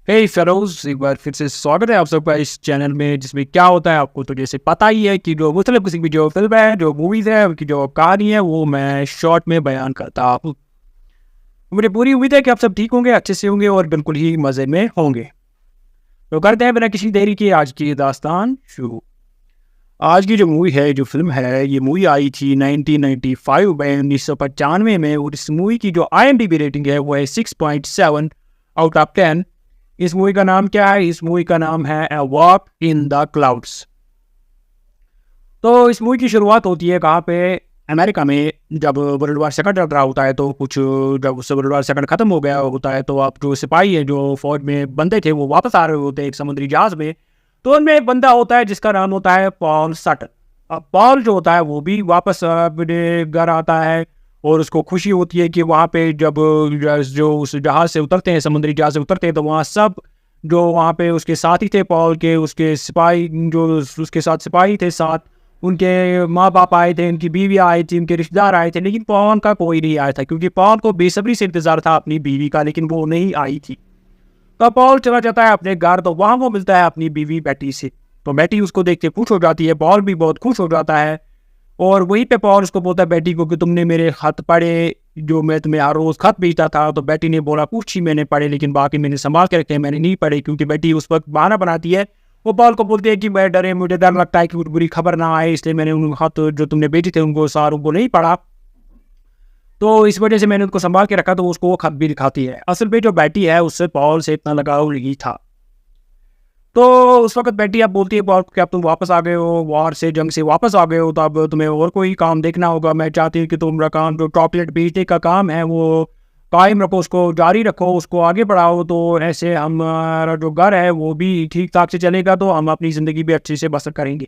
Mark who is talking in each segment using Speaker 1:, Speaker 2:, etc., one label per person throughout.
Speaker 1: हे fellows, एक बार फिर से स्वागत है आप सबका इस चैनल में, जिसमें क्या होता है आपको तो जैसे पता ही है कि जो मुख्तलिफ किस्म की जो फिल्म है, जो मूवीज़ है, उनकी जो कहानी है वो मैं शॉर्ट में बयान करता हूँ। मुझे पूरी उम्मीद है कि आप सब ठीक होंगे, अच्छे से होंगे और बिल्कुल ही मज़े में होंगे। तो करते हैं बिना किसी देरी के आज की दास्तान शुरू। आज की जो मूवी है, जो फिल्म है, ये मूवी आई थी 1995 में, 1995 में, और इस मूवी की जो IMDb रेटिंग है वो है 6.7 आउट ऑफ 10। इस मूवी का नाम क्या है? इस मूवी का नाम है a walk in the clouds. तो इस मूवी की शुरुआत होती है कहाँ पे? अमेरिका में। जब वर्ल्ड वार सेकंड चल रहा होता है तो जब उससे वर्ल्ड वार सेकंड खत्म हो गया होता है तो अब जो सिपाही है, जो फौज में बंदे थे, वो वापस आ रहे होते हैं एक समुद्री जहाज में। तो उनमें एक बंदा होता है जिसका नाम होता है पॉल सटन। अब पॉल जो होता है वो भी वापस अपने घर आता है और उसको खुशी होती है कि वहाँ पे जब जो उस जहाज से उतरते हैं, समुद्री जहाज से उतरते हैं, तो वहाँ सब जो वहाँ पे उसके साथी थे, पॉल के, उसके सिपाही, जो उसके साथ सिपाही थे, साथ उनके माँ बाप आए थे, उनकी बीवी आई थी, उनके रिश्तेदार आए थे, लेकिन पॉल का कोई नहीं आया था क्योंकि पॉल को बेसब्री से इंतजार था अपनी बीवी का, लेकिन वो नहीं आई थी। तो पॉल चला जाता है अपने घर, तो वहाँ वो मिलता है अपनी बीवी बेटी से। तो बेटी उसको देख के खुश हो जाती है, पॉल भी बहुत खुश हो जाता है। और वहीं पे पॉल उसको बोलता है बेटी को कि तुमने मेरे खत पढ़े, जो मैं तुम्हें हर रोज़ खत भेजता था। तो बेटी ने बोला कुछ ही मैंने पढ़े, लेकिन बाकी मैंने संभाल के रखे, मैंने नहीं पढ़े, क्योंकि बेटी उस वक्त बहाना बनाती है। वो पॉल को बोलती है कि मैं डरे, मुझे डर लगता है कि कुछ बुरी खबर ना आए, इसलिए मैंने उन खत जो तुमने भेजे थे उनको सारों को नहीं पढ़ा, तो इस वजह से मैंने उनको संभाल के रखा। तो उसको वो खत भी दिखाती है। असल में जो बेटी है उससे पॉल से इतना लगाव नहीं था। तो उस वक्त बेटी अब बोलती है पॉल को कि अब तुम वापस आ गए हो, वॉर से, जंग से वापस आ गए हो, तो अब तुम्हें और कोई काम देखना होगा। मैं चाहती हूँ कि तुम्हारा काम, जो चॉकलेट बेचने का काम है, वो कायम रखो, उसको जारी रखो, उसको आगे बढ़ाओ। तो ऐसे हमारा जो घर है वो भी ठीक ठाक से चलेगा, तो हम अपनी ज़िंदगी भी अच्छे से बसर करेंगे।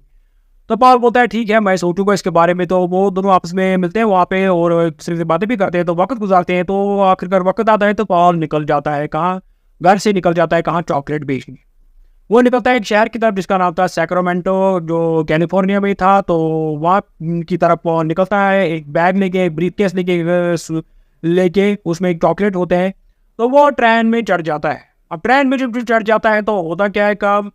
Speaker 1: तो पॉल बोलता है ठीक है, मैं सोचूंगा इसके बारे में। तो वो दोनों आपस में मिलते हैं वहाँ पे और एक दूसरे से बातें भी करते हैं, तो वक्त गुजारते हैं। तो आखिरकार वक्त आता है तो पॉल निकल जाता है कहाँ? घर से निकल जाता है कहाँ? चॉकलेट बेचने। वो निकलता है एक शहर की तरफ जिसका नाम था सैक्रामेंटो, जो कैलिफोर्निया में था। तो वहाँ की तरफ वो निकलता है, एक बैग लेके, एक ब्रीफकेस लेके उसमें एक चॉकलेट होते हैं। तो वो ट्रेन में चढ़ जाता है। अब ट्रेन में जब चढ़ जाता है तो होता क्या है, कब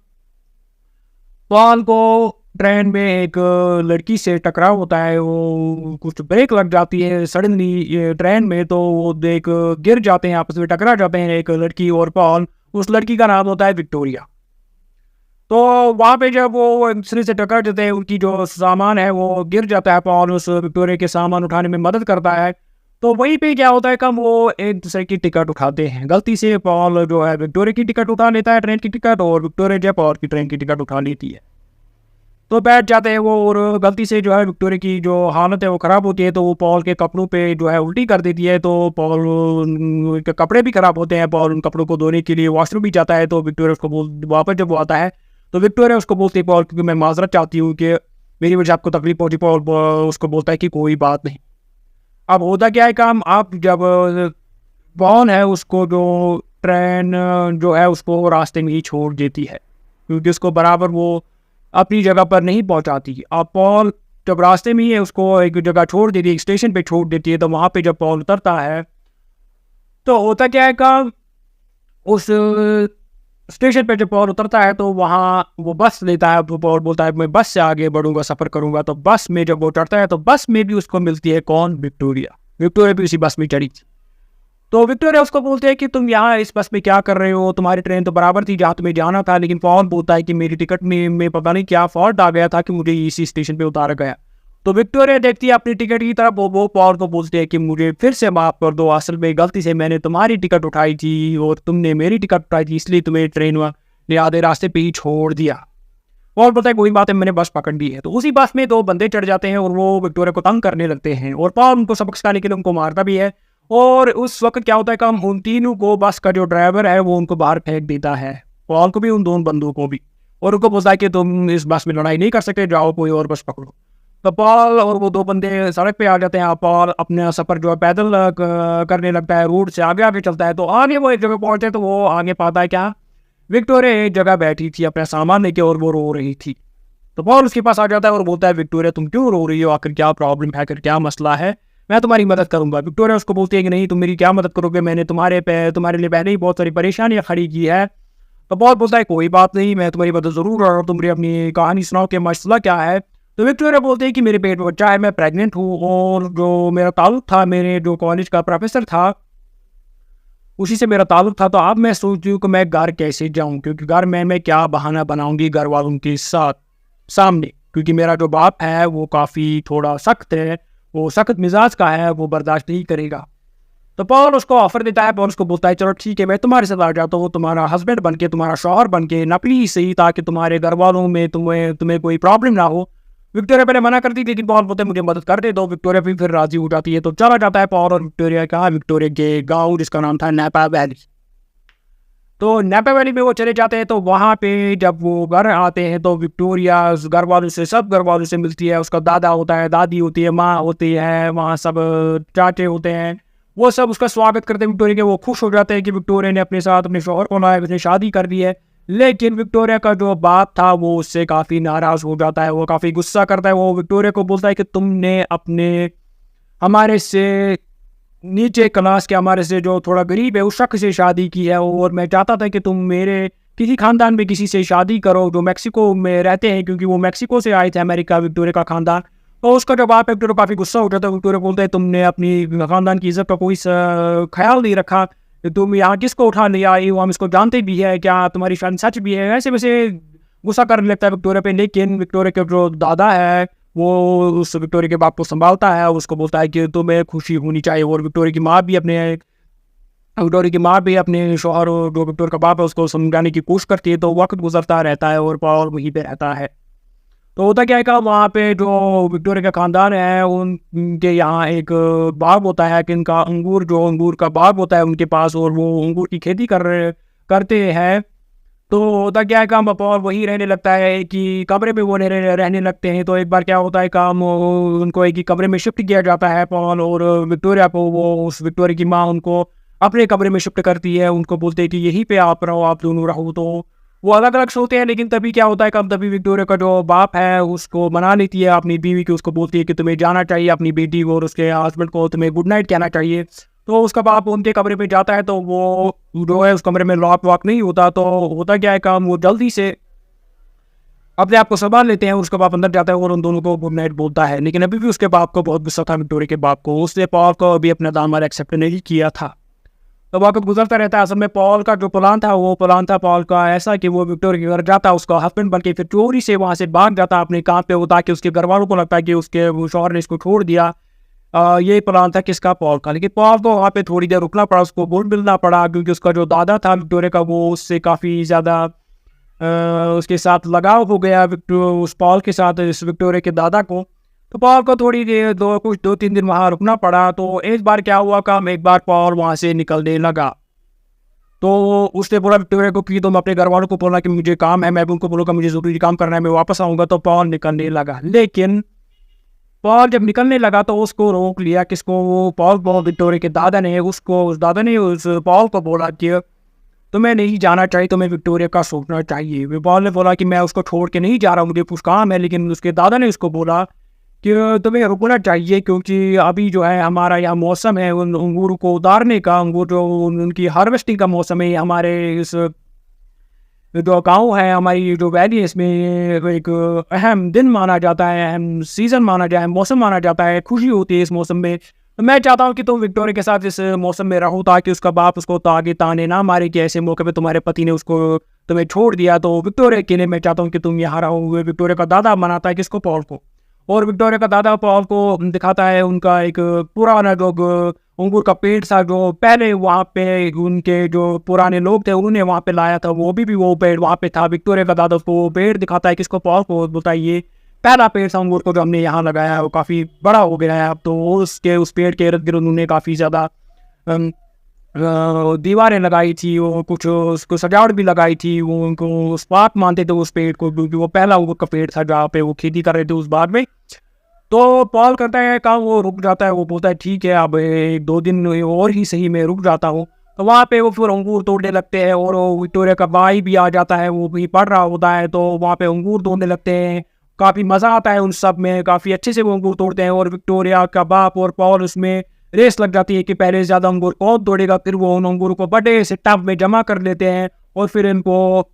Speaker 1: पॉल को ट्रेन में एक लड़की से टकराव होता है। वो कुछ ब्रेक लग जाती है सडनली ये ट्रेन में, तो वो देख गिर जाते हैं, आपस में टकरा जाते हैं एक लड़की और पॉल। उस लड़की का नाम होता है विक्टोरिया। तो वहाँ पे जब वो एक दूसरे से टकरा जाते हैं, उनकी जो सामान है वो गिर जाता है, पॉल उस विक्टोरिया के सामान उठाने में मदद करता है। तो वहीं पे क्या होता है, कब वो एक दूसरे की टिकट उठाते हैं। गलती से पॉल जो है विक्टोरिया की टिकट उठा लेता है, ट्रेन की टिकट, और विक्टोरिया जो है पॉल की ट्रेन की टिकट उठा लेती है। तो बैठ जाते हैं वो, और गलती से जो है विक्टोरिया की जो हालत है वो ख़राब होती है, तो वो पॉल के कपड़ों पे जो है उल्टी कर देती है। तो पॉल के कपड़े भी ख़राब होते हैं। पॉल उन कपड़ों को धोने के लिए वॉशरूम भी जाता है। तो विक्टोरिया उसको वापस जब वो आता है तो विक्टोरिया उसको बोलती है पॉल, क्योंकि मैं माजरत चाहती हूँ कि मेरी वजह से आपको तकलीफ पहुँची। पॉल उसको बोलता है कि कोई बात नहीं। अब होता क्या है काम, आप जब पॉल है उसको जो ट्रेन जो है उसको रास्ते में ही छोड़ देती है, क्योंकि उसको बराबर वो अपनी जगह पर नहीं पहुंचाती। अब पॉल जब रास्ते में ही है उसको एक जगह छोड़ देती है, एक स्टेशन पे छोड़ देती है। तो वहाँ पे जब पॉल उतरता है तो होता क्या है का, उस स्टेशन पे जब पॉल उतरता है तो वहाँ वो बस लेता है। तो पॉल बोलता है मैं बस से आगे बढ़ूंगा, सफ़र करूंगा। तो बस में जब वो चढ़ता है तो बस में भी उसको मिलती है कौन? विक्टोरिया। विक्टोरिया भी उसी बस में चढ़ी थी। तो विक्टोरिया उसको बोलते हैं कि तुम यहाँ इस बस में क्या कर रहे हो, तुम्हारी ट्रेन तो बराबर थी जहाँ तुम्हें जाना था। लेकिन पॉल बोलता है कि मेरी टिकट में पता नहीं क्या फॉल्ट आ गया था कि मुझे इसी स्टेशन पे उतारा गया। तो विक्टोरिया देखती है अपनी टिकट की तरफ, वो पॉल को बोलते हैं कि मुझे फिर से माफ़ कर दो, असल में गलती से मैंने तुम्हारी टिकट उठाई थी और तुमने मेरी टिकट उठाई थी, इसलिए तुम्हें ट्रेन ने आधे रास्ते पे ही छोड़ दिया। पॉल बोलता है कोई बात है, मैंने बस पकड़ ली है। तो उसी बस में दो बंदे चढ़ जाते हैं और वो विक्टोरिया को तंग करने लगते हैं, और पॉल उनको सबक सिखाने के लिए उनको मारता भी है। और उस वक्त क्या होता है कि हम उन तीनों को, बस का जो ड्राइवर है वो उनको बाहर फेंक देता है, पॉल को भी, उन दोनों बंदों को भी, और उनको बोलता है कि तुम इस बस में लड़ाई नहीं कर सकते, जाओ कोई और बस पकड़ो। तो पॉल और वो दो बंदे सड़क पे आ जाते हैं। पॉल अपना सफ़र जो है पैदल करने लगता है, रोड से आगे आगे चलता है। तो आगे वो एक जगह पहुँचते हैं तो वो आगे पाता है क्या, विक्टोरिया एक जगह बैठी थी अपना सामान लेके और वो रो रही थी। तो पॉल उसके पास आ जाता है और बोलता है विक्टोरिया तुम क्यों रो रही हो, आखिर क्या प्रॉब्लम है, आखिर क्या मसला है, मैं तुम्हारी मदद करूंगा। विक्टोरिया उसको बोलती है कि नहीं, तुम मेरी क्या मदद करोगे, मैंने तुम्हारे लिए पहले ही बहुत सारी परेशानियां खड़ी की है, तो पॉल बोलता है कोई बात नहीं, मैं तुम्हारी मदद ज़रूर कर रहा हूँ, तुम मुझे अपनी कहानी सुनाओ कि मसला क्या है। तो विक्टोरिया बोलते हैं कि मेरे पेट में बच्चा है, मैं प्रेग्नेंट हूँ, और जो मेरा ताल्लुक था मेरे जो कॉलेज का प्रोफेसर था उसी से मेरा ताल्लुक था। तो अब मैं सोच रही हूँ कि मैं घर कैसे जाऊँ, क्योंकि घर में मैं क्या बहाना बनाऊंगी घर वालों के साथ सामने, क्योंकि मेरा जो बाप है वो काफ़ी थोड़ा सख्त है, वो सख्त मिजाज का है, वो बर्दाश्त नहीं करेगा। तो पॉल उसको ऑफर देता है, पॉल उसको बोलता है चलो ठीक है मैं तुम्हारे साथ आ जाता हूँ, तुम्हारा हस्बैंड बन के, तुम्हारा शौहर बन के, नकली सही, ताकि तुम्हारे घर वालों में तुम्हें कोई प्रॉब्लम ना हो। विक्टोरिया पहले मना करती थी, लेकिन पॉल बोलते मुझे मदद कर दे दो। विक्टोरिया फिर राजी हो जाती है। तो चला जाता है पॉल और विक्टोरिया के गाँव जिसका नाम था नैपा वैली। तो नैपा वैली में वो चले जाते हैं। तो वहाँ पे जब वो घर आते हैं तो विक्टोरिया सब घर वालों से मिलती है। उसका दादा होता है, दादी होती है, माँ होती है, वहाँ सब चाचे होते हैं, वो सब उसका स्वागत करते हैं विक्टोरिया के। वो खुश हो जाते हैं कि विक्टोरिया ने अपने साथ अपने शौहर को लाया, उसने शादी कर दी है। लेकिन विक्टोरिया का जो बाप था वो उससे काफ़ी नाराज़ हो जाता है, वो काफ़ी गुस्सा करता है। वो विक्टोरिया को बोलता है कि तुमने हमारे से नीचे क्लास के, हमारे से जो थोड़ा गरीब है उस शख्स से शादी की है, और मैं चाहता था कि तुम मेरे किसी खानदान में किसी से शादी करो जो मेक्सिको में रहते हैं, क्योंकि वो मेक्सिको से आए थे अमेरिका, विक्टोरिया का खानदान। तो उसका जब आप विक्टोरिया काफ़ी गुस्सा हो जाता है। विक्टोरिया बोलते हैं तुमने अपनी खानदान की इज्जत का कोई ख्याल नहीं रखा, तुम यहाँ किसको उठा ले आई हो, हम इसको जानते भी है, क्या तुम्हारी शादी सच भी है, ऐसे वैसे गुस्सा कर लेता है विक्टोरिया पे। लेकिन विक्टोरिया के जो दादा है वो उस विक्टोरिया के बाप को संभालता है, उसको बोलता है कि तुम्हें खुशी होनी चाहिए। और विक्टोरिया की माँ भी अपने शौहर जो विक्टोरिया का बाप है उसको समझाने की कोशिश करती है। तो वक्त गुजरता रहता है और पॉल वहीं पे रहता है। तो होता क्या है कि वहाँ पे जो विक्टोरिया का खानदान है उनके यहाँ एक बाग होता है, कि इनका अंगूर का बाग होता है उनके पास, और वो अंगूर की खेती करते हैं। तो होता क्या है काम, पॉल वहीं रहने लगता है कि कमरे में वो रहने लगते हैं। तो एक बार क्या होता है काम, उनको एक ही कमरे में शिफ्ट किया जाता है पॉल और विक्टोरिया को। वो उस विक्टोरिया की माँ उनको अपने कमरे में शिफ्ट करती है, उनको बोलते हैं कि यहीं पे आप रहो, आप दोनों रहो। तो वो अलग अलग सोते हैं। लेकिन तभी क्या होता है काम, तभी विक्टोरिया का जो बाप है उसको मना लेती है अपनी बीवी की, उसको बोलती है कि तुम्हें जाना चाहिए, अपनी बेटी को और उसके हस्बैंड को तुम्हें गुड नाइट कहना चाहिए। तो उसका बाप उनके कमरे में जाता है, तो वो जो है उस कमरे में लॉक वॉक नहीं होता। तो होता क्या है काम, वो जल्दी से अपने आप को संभाल लेते हैं। उसका बाप अंदर जाता है और उन दोनों को गुड नाइट बोलता है। लेकिन अभी भी उसके बाप को बहुत गुस्सा था विक्टोरिया के बाप को, उसने पॉल को अभी अपना दामाद एक्सेप्ट नहीं किया था। तो वक्त गुजरता रहता है। असल में पॉल का जो प्लान था वो प्लान था पॉल का ऐसा कि वो विक्टोरिया के घर जाता, उसका हस्बैंड बन के फिर चोरी से वहाँ से भाग जाता अपने काम पे, ताकि उसके घर वालों को लगता है कि उसके शौहर ने इसको छोड़ दिया। ये प्लान था किसका, पॉल का। लेकिन पॉल को वहाँ पे थोड़ी देर रुकना पड़ा, उसको घुल मिलना पड़ा, क्योंकि उसका जो दादा था विक्टोरिया का वो उससे काफ़ी ज़्यादा उसके साथ लगाव हो गया, उस पॉल के साथ, इस विक्टोरिया के दादा को। तो पॉल को थोड़ी देर 2-3 दिन वहाँ रुकना पड़ा। तो एक बार क्या हुआ काम, एक बार पॉल वहाँ से निकलने लगा। तो उसने बोला विक्टोरिया को कि तुम अपने घर वालों को बोला कि मुझे काम है, मैं भी उनको बोलूँगा मुझे ज़रूरी काम करना है, मैं वापस आऊँगा। तो पॉल निकलने लगा। लेकिन पॉल जब निकलने लगा तो उसको रोक लिया, किसको, वो पॉल विक्टोरिया के दादा ने उस दादा ने उस पॉल को बोला कि तुम्हें नहीं जाना चाहिए, तुम्हें विक्टोरिया का सोचना चाहिए। पॉल ने बोला कि मैं उसको छोड़ के नहीं जा रहा, मुझे कुछ काम है। लेकिन उसके दादा ने उसको बोला कि तुम्हें रुकना चाहिए, क्योंकि अभी जो है हमारा यहाँ मौसम है उन अंगूर को उतारने का, अंगूर जो उनकी हार्वेस्टिंग का मौसम है। हमारे इस जो गाँव है, हमारी जो वैली है, इसमें एक अहम दिन माना जाता है, अहम सीज़न माना जाए, मौसम माना जाता है, खुशी होती है इस मौसम में। तो मैं चाहता हूँ कि तुम विक्टोरिया के साथ इस मौसम में रहो, ताकि उसका बाप उसको आगे ताने ना मारे कि ऐसे मौके पे तुम्हारे पति ने उसको तुम्हें छोड़ दिया। तो विक्टोरिया के लिए मैं चाहता हूँ कि तुम यहाँ रहो। विक्टोरिया का दादा मनाता है किसको, पॉल को। और विक्टोरिया का दादा पॉल को दिखाता है उनका एक पुराना जो अंगूर का पेड़ था, जो पहले वहाँ पे उनके जो पुराने लोग थे उन्होंने वहाँ पे लाया था, वो पेड़ वहाँ पे था। विक्टोरिया का दादा उसको वो पेड़ दिखाता है किसको, पॉल को। बोलता है ये पहला पेड़ था अंगूर को जो हमने यहाँ लगाया है, वो काफ़ी बड़ा हो गया है अब। तो उस पेड़ के इर्द गिर्द उन्होंने काफ़ी ज़्यादा दीवारें लगाई थी, वो कुछ उसको सजावट भी लगाई थी। वो उनको स्पार्क मानते थे उस पेड़ को, क्योंकि वो पहला अंगूर का पेड़ था जहाँ पे वो खेती कर रहे थे उस बाग में। तो पॉल करता है काम, वो रुक जाता है। वो बोलता है ठीक है अब 1-2 दिन और ही सही, मैं रुक जाता हूँ। तो वहाँ पे वो फिर अंगूर तोड़ने लगते हैं, और विक्टोरिया का भाई भी आ जाता है, वो भी पढ़ रहा होता है। तो वहाँ पे अंगूर तोड़ने लगते हैं, काफ़ी मज़ा आता है उन सब में, काफ़ी अच्छे से वो अंगूर तोड़ते हैं। और विक्टोरिया का बाप और पॉल उसमें रेस लग जाती है कि पहले ज़्यादा अंगूर कौन तोड़ेगा। फिर वो उन अंगूर को बड़े से टब में जमा कर लेते हैं और फिर इनको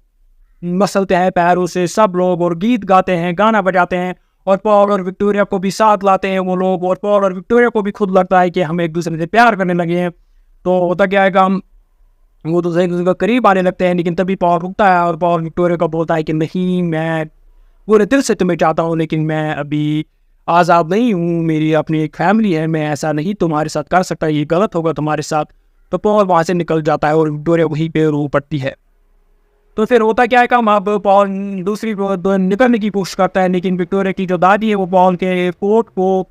Speaker 1: मसलते हैं पैरों से सब लोग और गीत गाते हैं, गाना बजाते हैं, और पॉल और विक्टोरिया को भी साथ लाते हैं वो लोग, और पॉल और विक्टोरिया को भी खुद लगता है कि हम एक दूसरे से प्यार करने लगे हैं। तो होता क्या है कि हम वो दूसरे एक दूसरे के करीब आने लगते हैं, लेकिन तभी पॉल रुकता है और पॉल विक्टोरिया को बोलता है कि नहीं, मैं पूरे दिल से तुम्हें चाहता हूँ, लेकिन मैं अभी आज़ाद नहीं हूँ, मेरी अपनी एक फैमिली है, मैं ऐसा नहीं तुम्हारे साथ कर सकता, ये गलत होगा तुम्हारे साथ। तो पॉल वहाँ से निकल जाता है और विक्टोरिया वहीं पे रो पड़ती है। तो फिर होता क्या है कि अब पॉल दूसरी निकलने की कोशिश करता है, लेकिन विक्टोरिया की जो दादी है वो पॉल के कोट को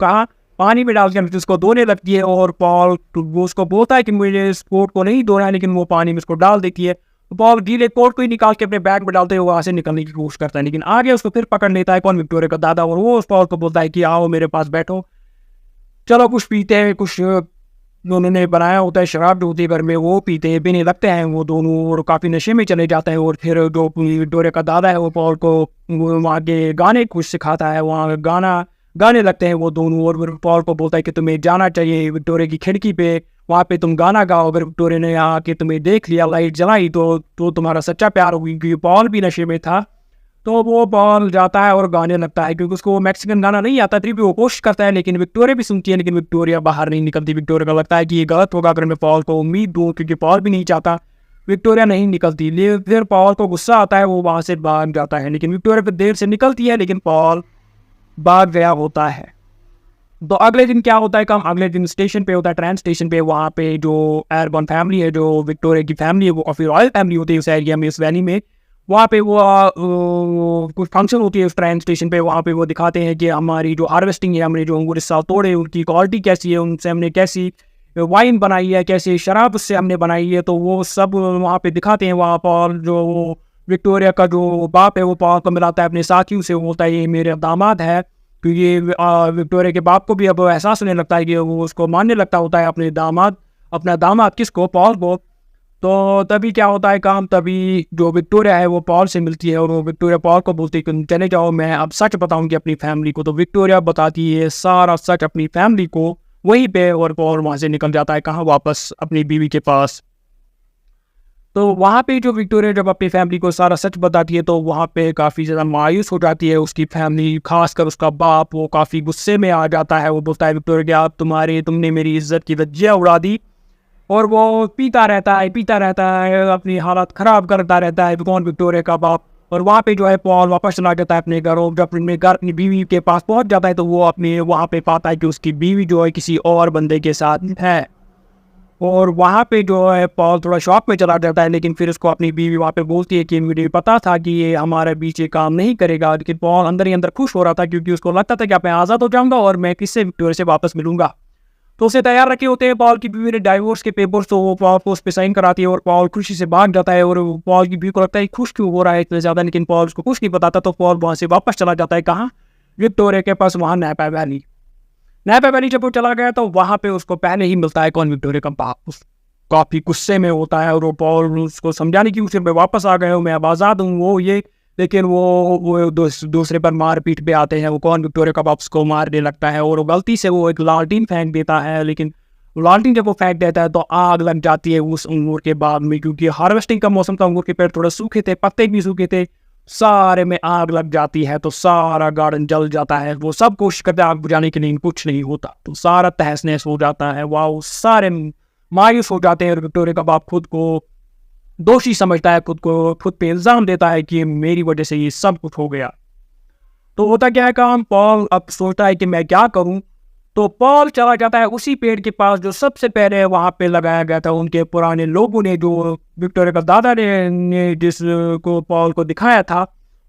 Speaker 1: पानी में डाल के उसको धोने लगती है, और पॉल वो उसको बोलता है कि मुझे इस कोट को नहीं धोना है, लेकिन वो पानी में उसको डाल देती है। तो पॉल गीले कोट को ही निकाल के अपने बैग में डालते हुए वहाँ से निकलने की कोशिश करता है, लेकिन आगे उसको फिर पकड़ लेता है कौन, विक्टोरिया का दादा, और वो उस पॉल को बोलता है कि आओ मेरे पास बैठो, चलो कुछ पीते हैं, कुछ उन्होंने बनाया होता है शराब जो होती है घर में, वो पीते हैं, पीने लगते हैं वो दोनों, और काफ़ी नशे में चले जाते हैं। और फिर जो विक्टोरिया का दादा है वो पॉल को वहाँ के गाने कुछ सिखाता है, वहाँ गाने लगते हैं वो दोनों, और पॉल को बोलता है कि तुम्हें जाना चाहिए विक्टोरिया की खिड़की पे, वहाँ पे तुम गाना गाओ, अगर विक्टोरिया ने यहाँ के तुम्हें देख लिया, लाइट जलाई, तो तुम्हारा सच्चा प्यार होगी, क्योंकि पॉल भी नशे में था। तो वो पॉल जाता है और गाने लगता है, क्योंकि उसको मैक्सिकन गाना नहीं आता, फिर भी वो कोशिश करता है, लेकिन विक्टोरिया भी सुनती है, लेकिन विक्टोरिया बाहर नहीं निकलती। विक्टोरिया को लगता है कि ये गलत होगा अगर मैं पॉल को उम्मीद दूँ, क्योंकि पॉल भी नहीं चाहता, विक्टोरिया नहीं निकलती। लेकिन फिर पॉल को गुस्सा आता है, वो वहाँ से भाग जाता है, लेकिन विक्टोरिया फिर देर से निकलती है, लेकिन पॉल भाग गया होता है। तो अगले दिन क्या होता है कि अगले दिन स्टेशन पे होता है, ट्रेन स्टेशन पे, वहाँ पे जो एयरबॉर्न फैमिली है, जो विक्टोरिया की फैमिली है, वो काफ़ी रॉयल फैमिली होती है उस एरिया में, उस वैली में। वहाँ पे वो कुछ फंक्शन होती है उस ट्रेन स्टेशन पे, वहाँ पे वो दिखाते हैं कि हमारी जो हार्वेस्टिंग है, हमने जो अंगूर इस साल तोड़े, उनकी क्वालिटी कैसी है, उनसे हमने कैसी वाइन बनाई है, कैसी शराब उससे हमने बनाई है। तो वो सब वहाँ पे दिखाते हैं। वहाँ पर जो विक्टोरिया का जो बाप है वो पॉल को मिलाता है अपने साथियों से, वो बोलता है ये मेरे दामाद है, क्योंकि विक्टोरिया के बाप को भी अब एहसास होने लगता है कि वो उसको मानने लगता होता है अपना दामाद किसको, पॉल को। तो तभी क्या होता है काम, तभी जो विक्टोरिया है वो पॉल से मिलती है, और वो विक्टोरिया पॉल को बोलती है कि चले जाओ, मैं अब सच बताऊंगी अपनी फैमिली को। तो विक्टोरिया बताती है सारा सच अपनी फैमिली को वहीं पे, और पॉल वहाँ से निकल जाता है कहाँ, वापस अपनी बीवी के पास। तो वहाँ पे जो विक्टोरिया जब अपनी फैमिली को सारा सच बताती है, तो वहाँ पे काफ़ी ज़्यादा मायूस हो जाती है उसकी फैमिली, खासकर उसका बाप। वो काफ़ी गुस्से में आ जाता है, वो बोलता है विक्टोरिया कि आप तुमने मेरी इज्जत की धज्जियाँ उड़ा दी। और वो पीता रहता है, अपनी हालत ख़राब करता रहता है कौन, विक्टोरिया का बाप। और वहाँ पे जो है पॉल वापस चला जाता है अपने घर, और जब अपने घर अपनी बीवी के पास पहुँच जाता है, तो वो अपने वहाँ पे पाता है कि उसकी बीवी जो है किसी और बंदे के साथ है। और वहाँ पे जो है पॉल थोड़ा शॉक में चला जाता है, लेकिन फिर उसको अपनी बीवी वहाँ पे बोलती है कि मुझे पता था कि ये हमारे बीच ये काम नहीं करेगा। लेकिन पॉल अंदर ही अंदर खुश हो रहा था, क्योंकि उसको लगता था कि अब मैं आज़ाद हो जाऊँगा और मैं किससे विक्टोरिया से वापस मिलूंगा। तो उसे तैयार रखे होते हैं पॉल की बीवी ने डाइवोर्स के पेपर्स, तो वो पॉल को उस पर साइन कराती है, और पॉल खुशी से भाग जाता है। और पॉल की बीवी को लगता है खुश क्यों हो रहा है इतना ज़्यादा, लेकिन पॉल उसको कुछ नहीं बताता। तो पॉल वहाँ से वापस चला जाता है कहाँ, विक्टोरिया के पास, वहाँ नैपा वैली। जब वो चला गया तो वहाँ पे उसको पहले ही मिलता है कौन, विक्टोरिया का बाप। काफ़ी गुस्से में होता है, और वो पॉल उसको समझाने की उसे मैं वापस आ गया हूँ, मैं अब आज़ाद हूँ, वो ये। लेकिन वो दूसरे पर मार पीट पे आते हैं, वो कौन, विक्टोरिया का बाप उसको मारने लगता है, और वो गलती से वो एक लालटीन फेंक देता है। लेकिन लालटीन जब वो फेंक देता है तो आग लग जाती है उस अंगूर के बाग में, क्योंकि हार्वेस्टिंग का मौसम था, अंगूर के पेड़ थोड़े सूखे थे, पत्ते भी सूखे थे, सारे में आग लग जाती है। तो सारा गार्डन जल जाता है। वो सब कोशिश करते हैं आग बुझाने के लिए, कुछ नहीं होता, तो सारा तहस नहस हो जाता है। वाह, सारे मायूस हो जाते हैं, और विक्टोरिया का बाप खुद को दोषी समझता है, खुद पे इल्ज़ाम देता है कि मेरी वजह से ये सब कुछ हो गया। तो होता क्या है काम, पॉल अब सोचता है कि मैं क्या करूं। तो पॉल चला जाता है उसी पेड़ के पास जो सबसे पहले वहां पे लगाया गया था उनके पुराने लोगों ने, जो विक्टोरिया का दादा ने जिसको पॉल को दिखाया था।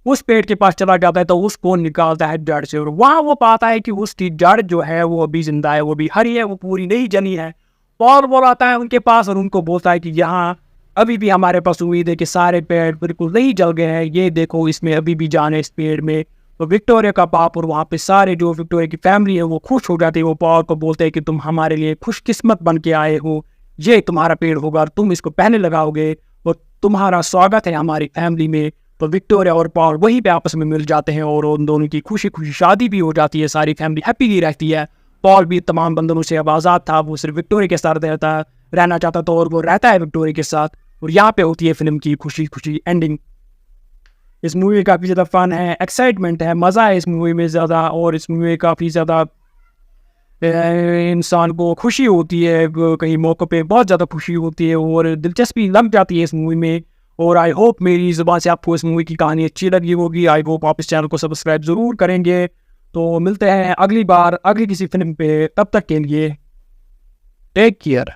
Speaker 1: उस पेड़ के पास चला जाता है, तो उसको निकालता है जड़ से, और वहां वो पाता है कि उसकी जड़ जो है वो अभी जिंदा है, वो भी हरी है, वो पूरी नहीं जली है। पॉल बुलाता है उनके पास और उनको बोलता है कि यहाँ अभी भी हमारे पास उम्मीद है कि सारे पेड़ बिल्कुल नहीं जल गए हैं, ये देखो इसमें अभी भी जान है इस पेड़ में। तो विक्टोरिया का बाप और वहाँ पे सारे जो विक्टोरिया की फैमिली है वो खुश हो जाती है। वो पॉल को बोलते हैं कि तुम हमारे लिए खुशकिस्मत बन के आए हो, ये तुम्हारा पेड़ होगा, तुम इसको पहने लगाओगे और तुम्हारा स्वागत है हमारी फैमिली में। तो विक्टोरिया और पॉल वहीं पे आपस में मिल जाते हैं और उन दोनों की खुशी खुशी शादी भी हो जाती है, सारी फैमिली हैप्पी रहती है। पॉल भी तमाम बंधनों से अब आज़ाद था, वो सिर्फ विक्टोरिया के साथ रहना चाहता था और वो रहता है विक्टोरिया के साथ। और यहाँ पे होती है फिल्म की खुशी खुशी एंडिंग। इस मूवी में काफ़ी ज़्यादा फन है, एक्साइटमेंट है, मज़ा है इस मूवी में ज़्यादा, और इस मूवी में काफ़ी ज़्यादा इंसान को खुशी होती है, कहीं मौक़ों पे बहुत ज़्यादा खुशी होती है और दिलचस्पी लग जाती है इस मूवी में। और आई होप मेरी ज़ुबान से आपको इस मूवी की कहानी अच्छी लगी होगी। आई होप आप इस चैनल को सब्सक्राइब ज़रूर करेंगे। तो मिलते हैं अगली बार अगली किसी फिल्म पे, तब तक के लिए टेक केयर।